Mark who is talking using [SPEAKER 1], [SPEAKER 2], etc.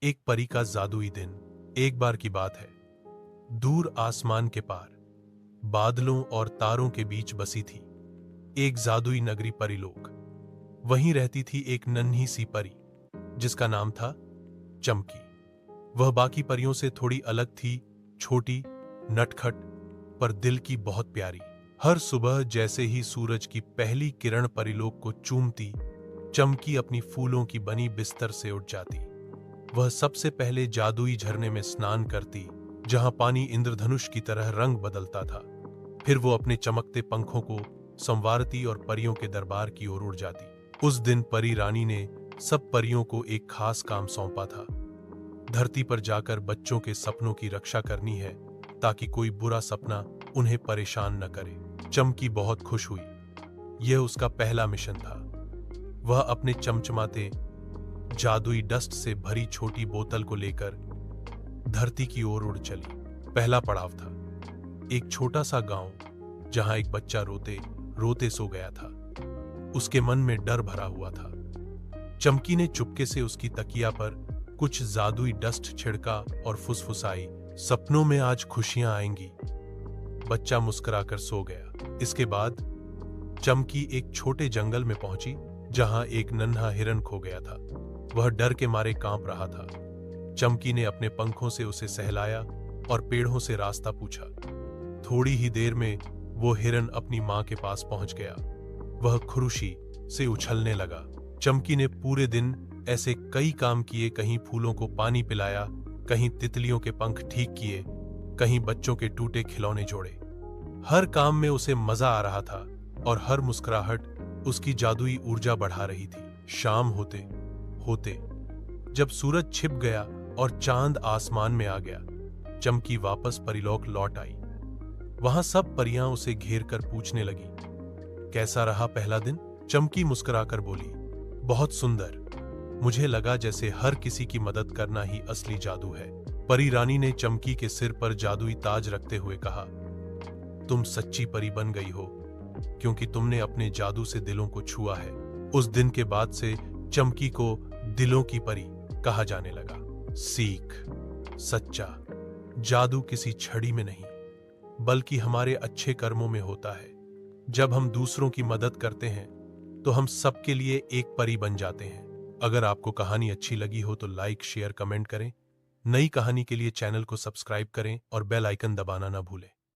[SPEAKER 1] एक परी का जादुई दिन। एक बार की बात है, दूर आसमान के पार बादलों और तारों के बीच बसी थी एक जादुई नगरी परीलोक। वहीं रहती थी एक नन्ही सी परी जिसका नाम था चमकी। वह बाकी परियों से थोड़ी अलग थी, छोटी, नटखट, पर दिल की बहुत प्यारी। हर सुबह जैसे ही सूरज की पहली किरण परीलोक को चूमती, चमकी अपनी फूलों की बनी बिस्तर से उठ जाती। वह सबसे पहले जादुई झरने में स्नान करती, जहां पानी इंद्रधनुष की तरह रंग बदलता था। फिर वो अपने चमकते पंखों को संवारती और परियों के दरबार की ओर उड़ जाती। उस दिन परी रानी ने सब परियों को एक खास काम सौंपा था। धरती पर जाकर बच्चों के सपनों की रक्षा करनी है, ताकि कोई बुरा सपना उन्हें परेशान न करे। चमकी बहुत खुश हुई। यह उसका पहला मिशन था। वह अपने चमचमाते जादुई डस्ट से भरी छोटी बोतल को लेकर धरती की ओर उड़ चली। पहला पड़ाव था एक छोटा सा गांव, जहां एक बच्चा रोते रोते सो गया था। उसके मन में डर भरा हुआ था। चमकी ने चुपके से उसकी तकिया पर कुछ जादुई डस्ट छिड़का और फुसफुसाई, सपनों में आज खुशियां आएंगी। बच्चा मुस्कुराकर सो गया। इसके बाद चमकी एक छोटे जंगल में पहुंची, जहां एक नन्हा हिरन खो गया था। वह डर के मारे कांप रहा था। चमकी ने अपने पंखों से उसे सहलाया और पेड़ों से रास्ता पूछा। थोड़ी ही देर में वो हिरन अपनी मां के पास पहुंच गया। वह खुशी से उछलने लगा। चमकी ने पूरे दिन ऐसे कई काम किए, कहीं फूलों को पानी पिलाया, कहीं तितलियों के पंख ठीक किए, कहीं बच्चों के टूटे खिलौने जोड़े। हर काम में उसे मजा आ रहा था और हर मुस्कुराहट उसकी जादुई ऊर्जा बढ़ा रही थी। शाम होते होते जब सूरज छिप गया और चांद आसमान में आ गया, चमकी वापस परीलोक लौट आई। वहां सब परियां उसे घेर कर पूछने लगी, कैसा रहा पहला दिन? चमकी मुस्कुराकर बोली, बहुत सुंदर। मुझे लगा जैसे हर किसी की मदद करना ही असली जादू है। परी रानी ने चमकी के सिर पर जादुई ताज रखते हुए कहा, तुम सच्ची परी बन गई हो, क्योंकि तुमने अपने जादू से दिलों को छुआ है। उस दिन के बाद से चमकी को दिलों की परी कहा जाने लगा। सीख, सच्चा जादू किसी छड़ी में नहीं, बल्कि हमारे अच्छे कर्मों में होता है। जब हम दूसरों की मदद करते हैं तो हम सबके लिए एक परी बन जाते हैं। अगर आपको कहानी अच्छी लगी हो तो लाइक, शेयर, कमेंट करें। नई कहानी के लिए चैनल को सब्सक्राइब करें और बेल आइकन दबाना ना भूलें।